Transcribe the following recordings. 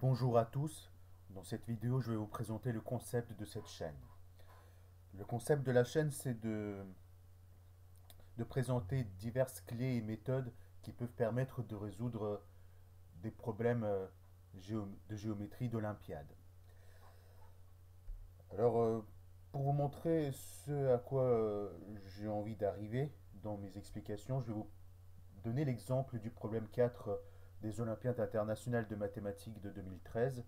Bonjour à tous, dans cette vidéo je vais vous présenter le concept de cette chaîne. Le concept de la chaîne c'est de présenter diverses clés et méthodes qui peuvent permettre de résoudre des problèmes de géométrie d'Olympiade. Alors pour vous montrer ce à quoi j'ai envie d'arriver dans mes explications, je vais vous donner l'exemple du problème 4 des Olympiades internationales de mathématiques de 2013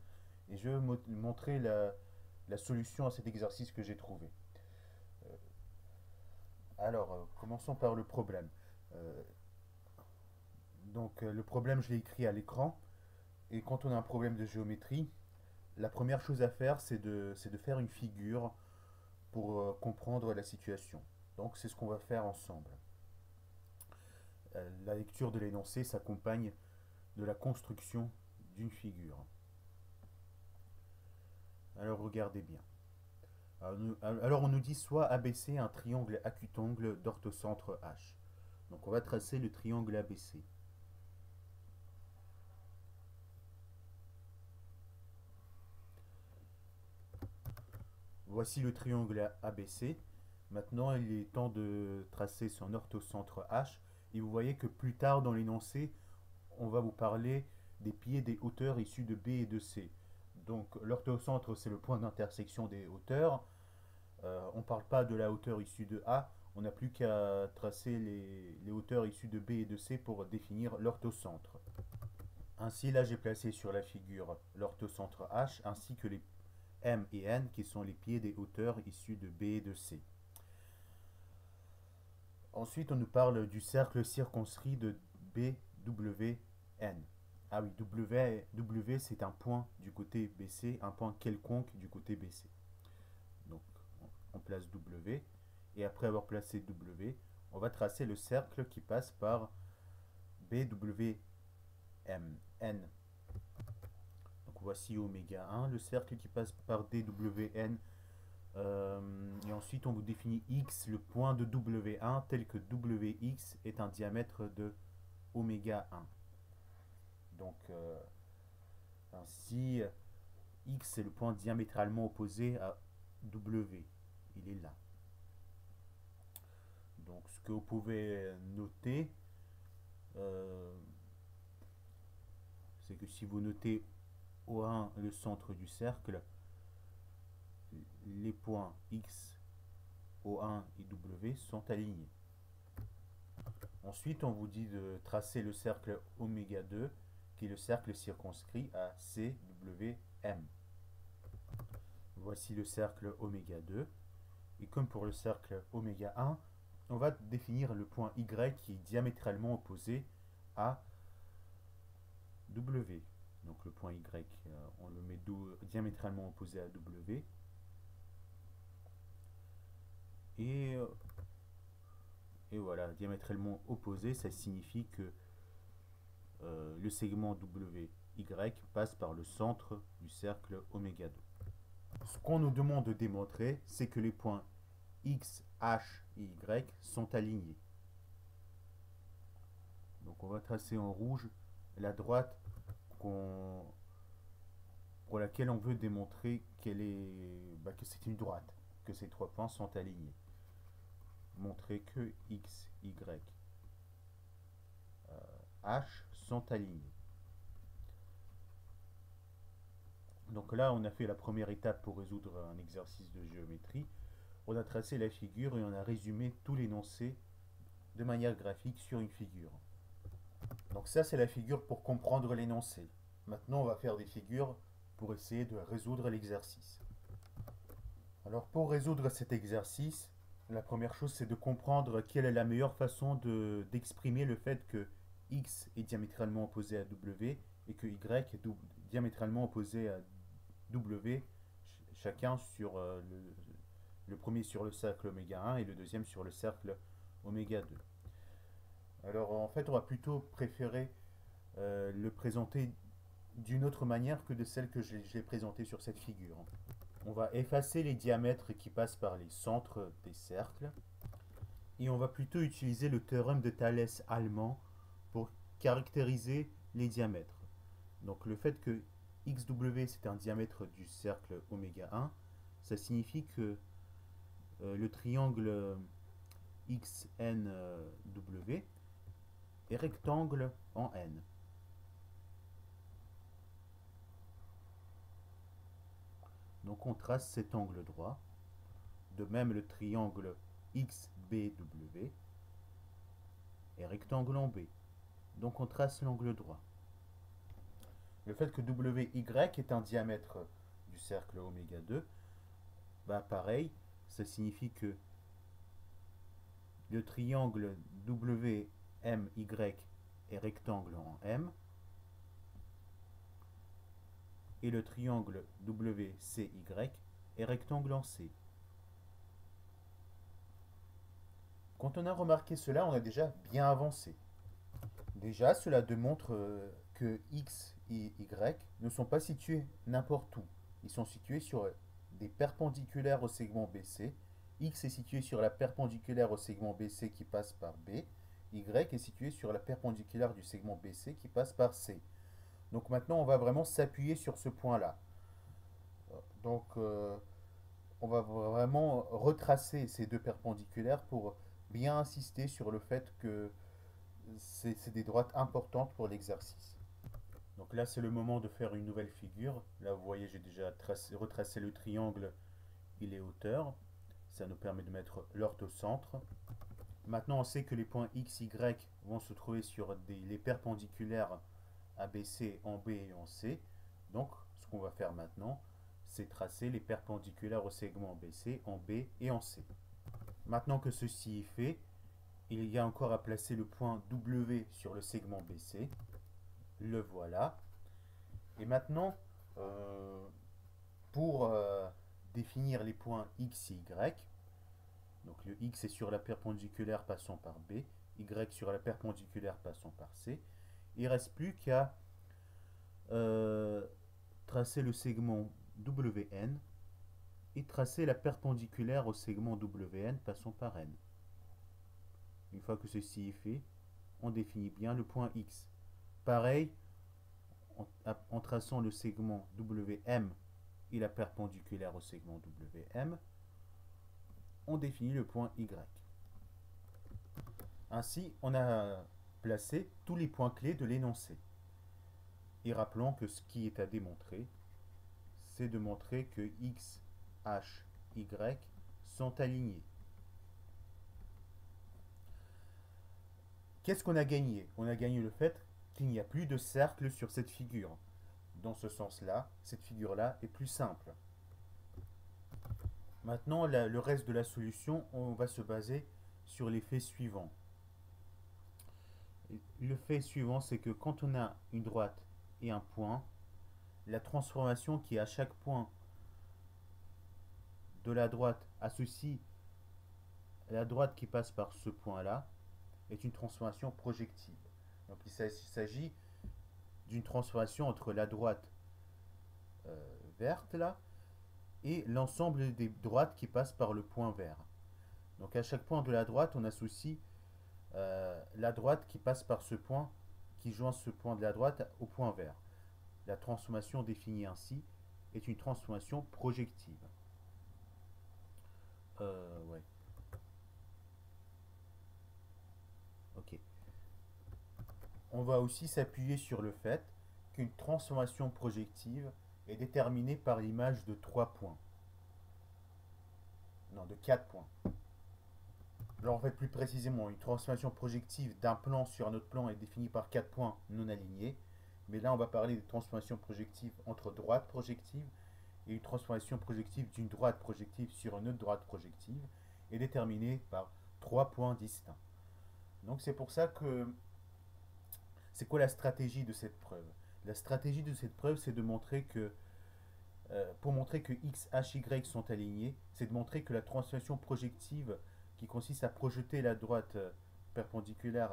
et je vais vous montrer la solution à cet exercice que j'ai trouvé. Alors, commençons par le problème. Euh, le problème, je l'ai écrit à l'écran. Et quand on a un problème de géométrie, la première chose à faire, c'est de faire une figure pour comprendre la situation. Donc, c'est ce qu'on va faire ensemble. La lecture de l'énoncé s'accompagne de la construction d'une figure. Alors, regardez bien. Alors, on nous dit soit ABC un triangle acutangle d'orthocentre H. Donc, on va tracer le triangle ABC. Voici le triangle ABC. Maintenant, il est temps de tracer son orthocentre H. Et vous voyez que plus tard dans l'énoncé, on va vous parler des pieds des hauteurs issues de B et de C. Donc l'orthocentre, c'est le point d'intersection des hauteurs. On ne parle pas de la hauteur issue de A. On n'a plus qu'à tracer les hauteurs issues de B et de C pour définir l'orthocentre. Ainsi, là, j'ai placé sur la figure l'orthocentre H ainsi que les M et N qui sont les pieds des hauteurs issues de B et de C. Ensuite, on nous parle du cercle circonscrit de BWN. Ah oui, W c'est un point du côté BC, un point quelconque du côté BC. Donc, on place W. Et après avoir placé W, on va tracer le cercle qui passe par BWN. Donc, voici oméga 1, le cercle qui passe par DWN. Et ensuite, on vous définit X, le point de W1, tel que WX est un diamètre de oméga 1. Donc, ainsi, X est le point diamétralement opposé à W. Il est là. Donc, ce que vous pouvez noter, c'est que si vous notez O1 le centre du cercle, les points X, O1 et W sont alignés. Ensuite, on vous dit de tracer le cercle oméga 2, qui est le cercle circonscrit à CWM. Voici le cercle oméga 2. Et comme pour le cercle oméga 1, on va définir le point Y qui est diamétralement opposé à W. Donc le point Y, on le met diamétralement opposé à W. Et voilà, diamétralement opposé, ça signifie que le segment WY passe par le centre du cercle oméga 2. Ce qu'on nous demande de démontrer, c'est que les points X, H et Y sont alignés. Donc on va tracer en rouge la droite pour laquelle on veut démontrer que c'est une droite, que ces trois points sont alignés. Montrer que X, Y, H sont alignés. Donc là, on a fait la première étape pour résoudre un exercice de géométrie. On a tracé la figure et on a résumé tout l'énoncé de manière graphique sur une figure. Donc ça, c'est la figure pour comprendre l'énoncé. Maintenant, on va faire des figures pour essayer de résoudre l'exercice. Alors pour résoudre cet exercice, la première chose, c'est de comprendre quelle est la meilleure façon d'exprimer le fait que X est diamétralement opposé à W et que Y est diamétralement opposé à W, chacun sur le premier sur le cercle oméga 1 et le deuxième sur le cercle oméga 2. Alors en fait, on va plutôt préférer le présenter d'une autre manière que de celle que j'ai présentée sur cette figure. On va effacer les diamètres qui passent par les centres des cercles et on va plutôt utiliser le théorème de Thalès allemand pour caractériser les diamètres. Donc le fait que XW c'est un diamètre du cercle oméga 1, ça signifie que le triangle XNW est rectangle en N. Donc on trace cet angle droit. De même, le triangle XBW est rectangle en B. Donc on trace l'angle droit. Le fait que WY est un diamètre du cercle oméga 2, bah pareil, ça signifie que le triangle WMY est rectangle en M et le triangle WCY est rectangle en C. Quand on a remarqué cela, on a déjà bien avancé. Déjà, cela démontre que X et Y ne sont pas situés n'importe où. Ils sont situés sur des perpendiculaires au segment BC. X est situé sur la perpendiculaire au segment BC qui passe par B. Y est situé sur la perpendiculaire du segment BC qui passe par C. Donc maintenant, on va vraiment s'appuyer sur ce point-là. Donc, on va vraiment retracer ces deux perpendiculaires pour bien insister sur le fait que c'est des droites importantes pour l'exercice. Donc là, c'est le moment de faire une nouvelle figure. Là, vous voyez, j'ai déjà retracé le triangle et les hauteurs. Ça nous permet de mettre l'orthocentre. Maintenant, on sait que les points X, Y vont se trouver sur les perpendiculaires ABC en B et en C. Donc, ce qu'on va faire maintenant, c'est tracer les perpendiculaires au segment BC en B et en C. Maintenant que ceci est fait, il y a encore à placer le point W sur le segment BC. Le voilà. Et maintenant, pour définir les points X et Y, donc le X est sur la perpendiculaire passant par B, Y sur la perpendiculaire passant par C, il ne reste plus qu'à tracer le segment WN et tracer la perpendiculaire au segment WN passant par N. Une fois que ceci est fait, on définit bien le point X. Pareil, en traçant le segment WM et la perpendiculaire au segment WM, on définit le point Y. Ainsi, on a placé tous les points clés de l'énoncé. Et rappelons que ce qui est à démontrer, c'est de montrer que X, H, Y sont alignés. Qu'est-ce qu'on a gagné? On a gagné le fait qu'il n'y a plus de cercle sur cette figure. Dans ce sens-là, cette figure-là est plus simple. Maintenant, le reste de la solution, on va se baser sur les faits suivants. Le fait suivant, c'est que quand on a une droite et un point, la transformation qui est à chaque point de la droite associe la droite qui passe par ce point-là est une transformation projective. Donc il s'agit d'une transformation entre la droite verte là et l'ensemble des droites qui passent par le point vert. Donc à chaque point de la droite, on associe la droite qui passe par ce point, qui joint ce point de la droite au point vert. La transformation définie ainsi est une transformation projective. Ouais. Ok. On va aussi s'appuyer sur le fait qu'une transformation projective est déterminée par l'image de 3 points. Non, de 4 points. Alors en fait, plus précisément, une transformation projective d'un plan sur un autre plan est définie par 4 points non alignés. Mais là, on va parler de transformation projective entre droites projectives et une transformation projective d'une droite projective sur une autre droite projective est déterminée par 3 points distincts. Donc c'est pour ça que... C'est quoi la stratégie de cette preuve? La stratégie de cette preuve, c'est de montrer que... pour montrer que X, H, Y sont alignés, c'est de montrer que la transformation projective qui consiste à projeter la droite perpendiculaire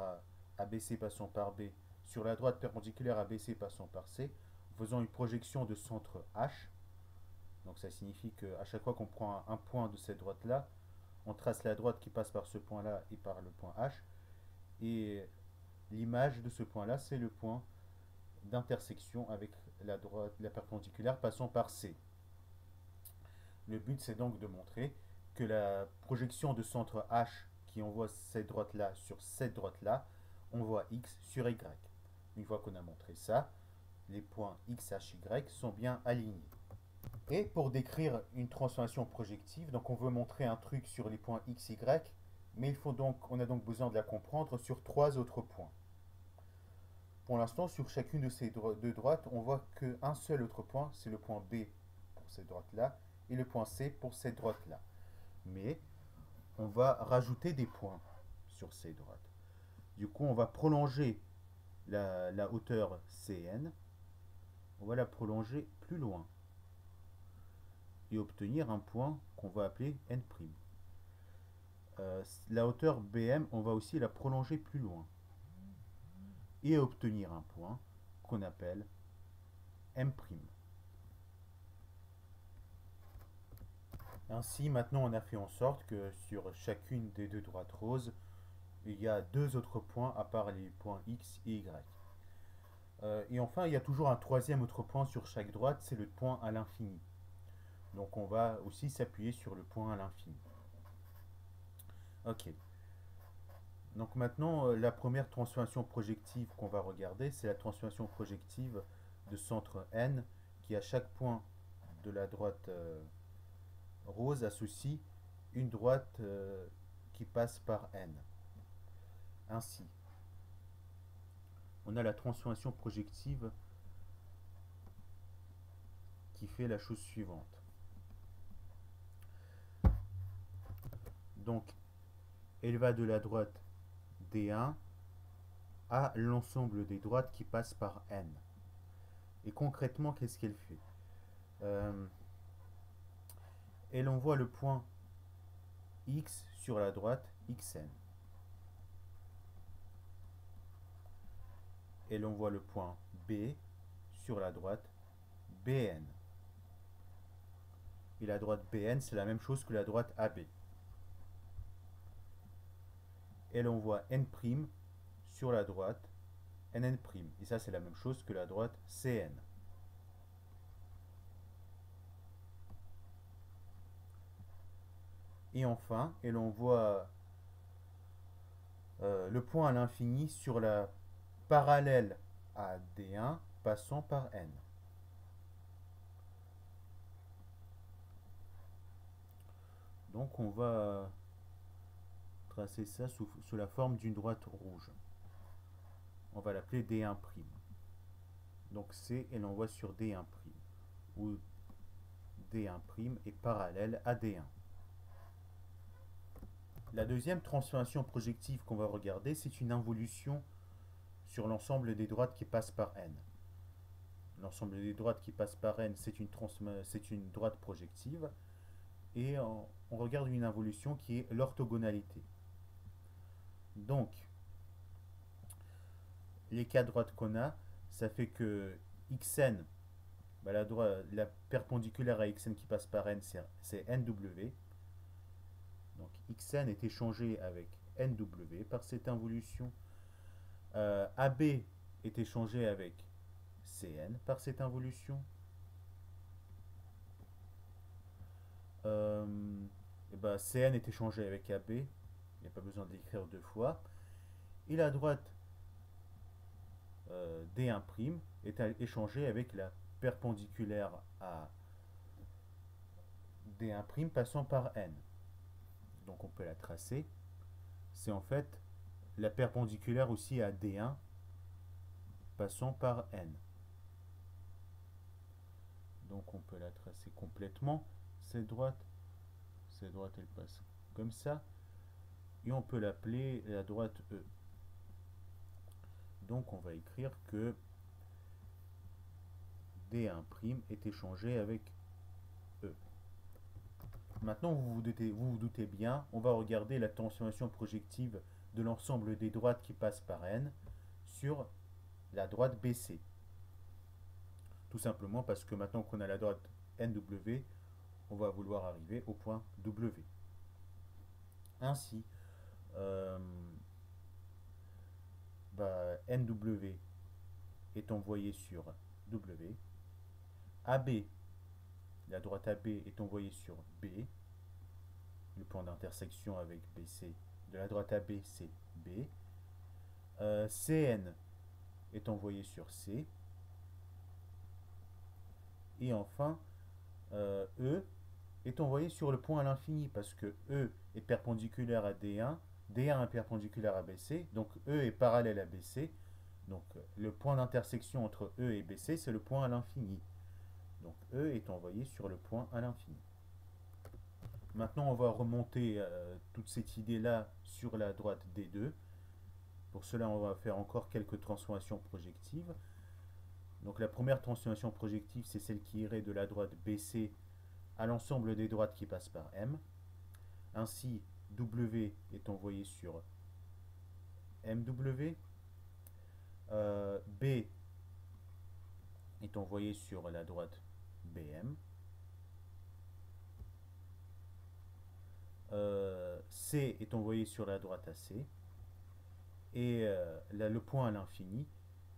à BC passant par B sur la droite perpendiculaire à BC passant par C, en faisant une projection de centre H. Donc ça signifie qu'à chaque fois qu'on prend un point de cette droite-là, on trace la droite qui passe par ce point-là et par le point H. Et l'image de ce point-là, c'est le point d'intersection avec la perpendiculaire passant par C. Le but, c'est donc de montrer que la projection de centre H qui envoie cette droite-là sur cette droite-là, envoie X sur Y. Une fois qu'on a montré ça, les points X, H, Y sont bien alignés. Et pour décrire une transformation projective, donc on veut montrer un truc sur les points X, Y, mais on a donc besoin de la comprendre sur 3 autres points. Pour l'instant, sur chacune de ces deux droites, on voit qu'un seul autre point, c'est le point B pour cette droite-là, et le point C pour cette droite-là. Mais on va rajouter des points sur ces droites. Du coup, on va prolonger la hauteur CN, on va la prolonger plus loin et obtenir un point qu'on va appeler N'. La hauteur BM, on va aussi la prolonger plus loin et obtenir un point qu'on appelle M'. Ainsi, maintenant, on a fait en sorte que sur chacune des deux droites roses, il y a deux autres points à part les points X et Y. Et enfin, il y a toujours un troisième autre point sur chaque droite, c'est le point à l'infini. Donc on va aussi s'appuyer sur le point à l'infini. Ok. Donc maintenant, la première transformation projective qu'on va regarder, c'est la transformation projective de centre N, qui à chaque point de la droite rose associe une droite qui passe par N. Ainsi, on a la transformation projective qui fait la chose suivante. Donc, elle va de la droite D1 à l'ensemble des droites qui passent par N. Et concrètement, qu'est-ce qu'elle fait? Elle envoie le point X sur la droite XN. Elle envoie le point B sur la droite BN. Et la droite BN, c'est la même chose que la droite AB. Elle envoie N' sur la droite NN'. Et ça, c'est la même chose que la droite CN. Et enfin, elle envoie le point à l'infini sur la parallèle à D1 passant par N. Donc on va tracer ça sous la forme d'une droite rouge. On va l'appeler D1'. Donc C, elle envoie sur D1', où D1' est parallèle à D1. La deuxième transformation projective qu'on va regarder, c'est une involution sur l'ensemble des droites qui passent par N. L'ensemble des droites qui passent par N, c'est une droite projective. Et on regarde une involution qui est l'orthogonalité. Donc, les quatre droites qu'on a, ça fait que Xn, bah la perpendiculaire à Xn qui passe par N, c'est NW. Donc Xn est échangé avec NW par cette involution. AB est échangé avec Cn par cette involution. Et ben Cn est échangé avec AB. Il n'y a pas besoin de l'écrire deux fois. Et la droite D1' est échangée avec la perpendiculaire à D1' passant par N. Donc on peut la tracer. C'est en fait la perpendiculaire aussi à D1 passant par N. Donc on peut la tracer complètement. Cette droite elle passe comme ça. Et on peut l'appeler la droite E. Donc on va écrire que D1' est échangé avec E. Maintenant vous vous doutez bien, on va regarder la transformation projective de l'ensemble des droites qui passent par N sur la droite BC. Tout simplement parce que maintenant qu'on a la droite NW, on va vouloir arriver au point W. Ainsi, NW est envoyé sur W AB, la droite AB est envoyée sur B, le point d'intersection avec BC de la droite AB c'est B. CN est envoyé sur C. Et enfin, E est envoyé sur le point à l'infini parce que E est perpendiculaire à D1, D1 est perpendiculaire à BC, donc E est parallèle à BC. Donc le point d'intersection entre E et BC, c'est le point à l'infini. Donc E est envoyé sur le point à l'infini. Maintenant, on va remonter toute cette idée-là sur la droite D2. Pour cela, on va faire encore quelques transformations projectives. Donc la première transformation projective, c'est celle qui irait de la droite BC à l'ensemble des droites qui passent par M. Ainsi, W est envoyé sur MW. B est envoyé sur la droite BM. C est envoyé sur la droite AC. Et là, le point à l'infini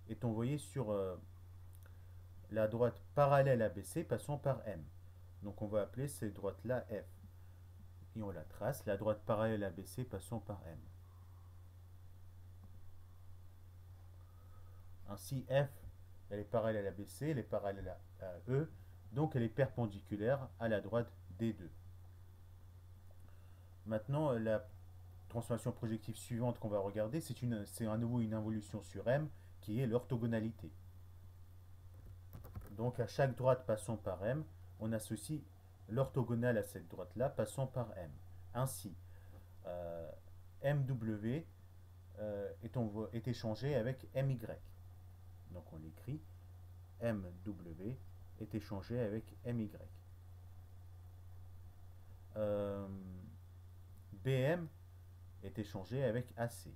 est envoyé sur la droite parallèle à BC passant par M. Donc on va appeler cette droite-là F. Et on la trace, la droite parallèle à BC passant par M. Ainsi F, elle est parallèle à BC, elle est parallèle à E, donc elle est perpendiculaire à la droite D2. Maintenant, la transformation projective suivante qu'on va regarder, c'est à nouveau une involution sur M qui est l'orthogonalité. Donc à chaque droite passant par M, on associe l'orthogonale à cette droite-là passant par M. Ainsi, MW est échangé avec MY. Donc on l'écrit MW est échangé avec MY. BM est échangé avec AC.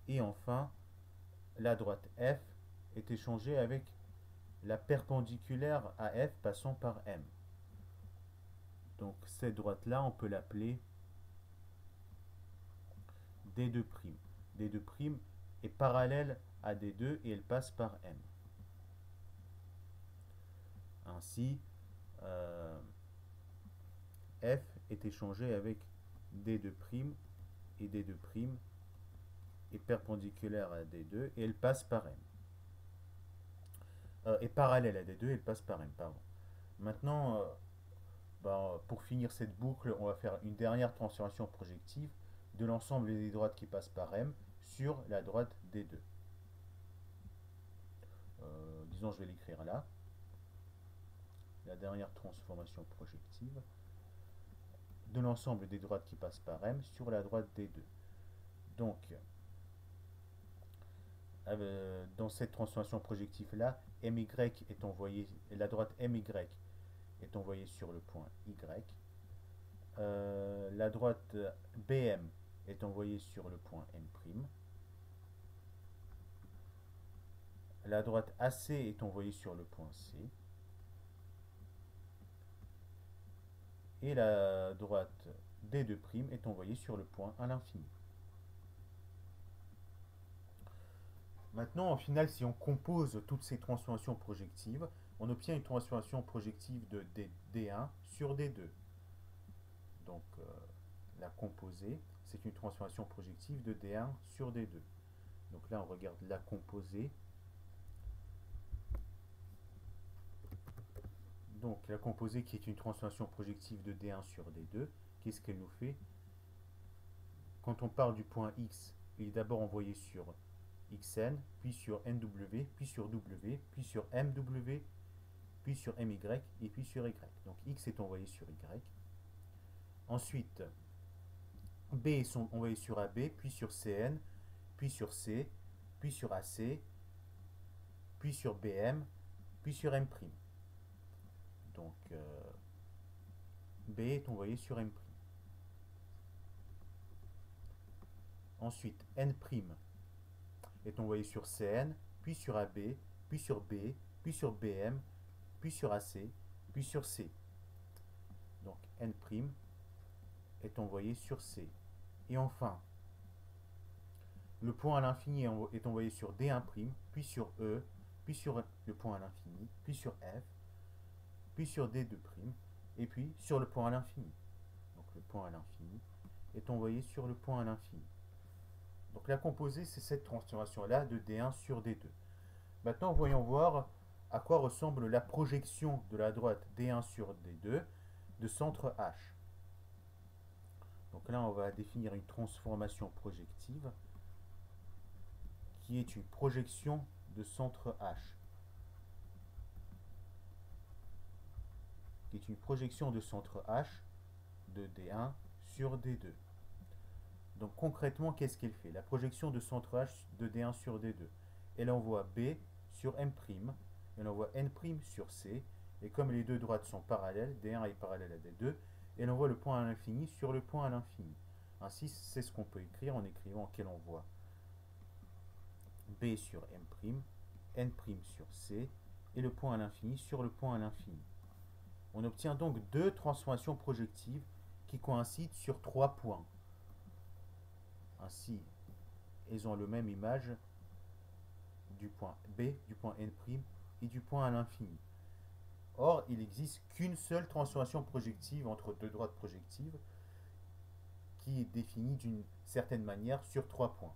Et enfin, la droite F est échangée avec la perpendiculaire à F passant par M. Donc cette droite-là, on peut l'appeler D2'. D2' est parallèle à D2 et elle passe par M. Ainsi, F est échangé avec D2' et D2' est perpendiculaire à D2 et elle passe par M. Est parallèle à D2 et elle passe par M, pardon. Maintenant, pour finir cette boucle, on va faire une dernière transformation projective de l'ensemble des droites qui passent par M sur la droite D2. Disons, je vais l'écrire là. La dernière transformation projective de l'ensemble des droites qui passent par M sur la droite D2. Donc, dans cette transformation projective là, MY est envoyé, la droite MY est envoyée sur le point Y. La droite BM est envoyée sur le point M'. La droite AC est envoyée sur le point C. Et la droite D2' est envoyée sur le point à l'infini. Maintenant, au final, si on compose toutes ces transformations projectives, on obtient une transformation projective de D1 sur D2. Donc, la composée, c'est une transformation projective de D1 sur D2. Donc là, on regarde la composée. Donc, la composée qui est une transformation projective de D1 sur D2, qu'est-ce qu'elle nous fait? Quand on part du point X, il est d'abord envoyé sur Xn, puis sur NW, puis sur W, puis sur MW, puis sur MY, et puis sur Y. Donc X est envoyé sur Y. Ensuite, B est envoyé sur AB, puis sur Cn, puis sur C, puis sur AC, puis sur BM, puis sur M'. Donc B est envoyé sur M'. Ensuite, N' est envoyé sur Cn, puis sur AB, puis sur B, puis sur BM, puis sur AC, puis sur C. Donc N' est envoyé sur C. Et enfin, Le point à l'infini est envoyé sur D1', puis sur E, puis sur le point à l'infini, puis sur F, puis sur D2', et puis sur le point à l'infini. Donc le point à l'infini est envoyé sur le point à l'infini. Donc la composée, c'est cette transformation-là de D1 sur D2. Maintenant, voyons voir à quoi ressemble la projection de la droite D1 sur D2 de centre H. Donc là, on va définir une transformation projective qui est une projection de centre H. Qui est une projection de centre H de D1 sur D2. Donc concrètement, qu'est-ce qu'elle fait? La projection de centre H de D1 sur D2. Elle envoie B sur M', elle envoie N' sur C, et comme les deux droites sont parallèles, D1 est parallèle à D2, elle envoie le point à l'infini sur le point à l'infini. Ainsi, c'est ce qu'on peut écrire en écrivant qu'elle envoie B sur M', N' sur C, et le point à l'infini sur le point à l'infini. On obtient donc deux transformations projectives qui coïncident sur trois points. Ainsi, elles ont la même image du point B, du point N' et du point à l'infini. Or, il n'existe qu'une seule transformation projective entre deux droites projectives qui est définie d'une certaine manière sur trois points.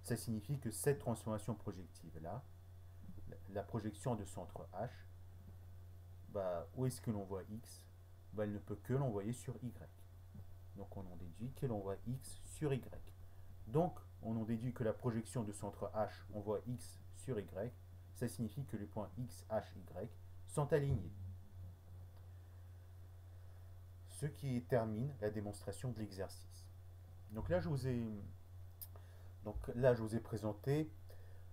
Ça signifie que cette transformation projective-là, la projection de centre H, où est-ce que l'on voit X? Elle ne peut que l'envoyer sur Y. Donc on en déduit qu'elle envoie X sur Y. Donc on en déduit que la projection de centre H envoie X sur Y. Ça signifie que les points X, H, Y sont alignés. Ce qui termine la démonstration de l'exercice. Donc là, je vous ai présenté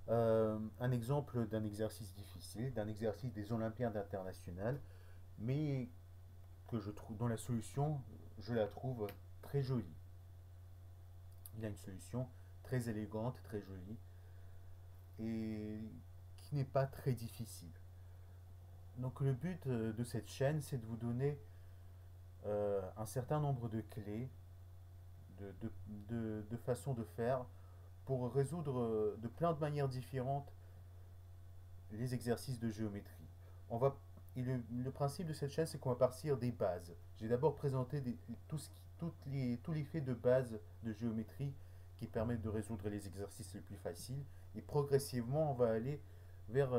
un exemple d'un exercice difficile, d'un exercice des Olympiades internationales, mais que je trouve dans la solution, je la trouve très jolie. Il a une solution très élégante, très jolie, et qui n'est pas très difficile. Donc le but de cette chaîne, c'est de vous donner un certain nombre de clés, de façons de faire pour résoudre de plein de manières différentes les exercices de géométrie. Le principe de cette chaîne, c'est qu'on va partir des bases. J'ai d'abord présenté tous les faits de base de géométrie qui permettent de résoudre les exercices les plus faciles. Et progressivement, on va aller vers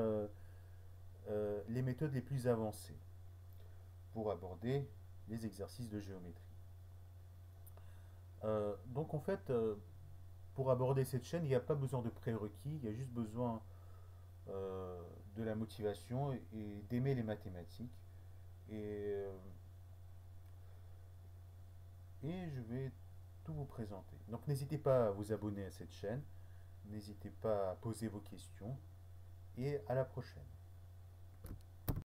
les méthodes les plus avancées pour aborder les exercices de géométrie. Donc en fait, pour aborder cette chaîne, il n'y a pas besoin de prérequis, il y a juste besoin de la motivation et d'aimer les mathématiques. Et je vais tout vous présenter. Donc n'hésitez pas à vous abonner à cette chaîne, n'hésitez pas à poser vos questions et à la prochaine.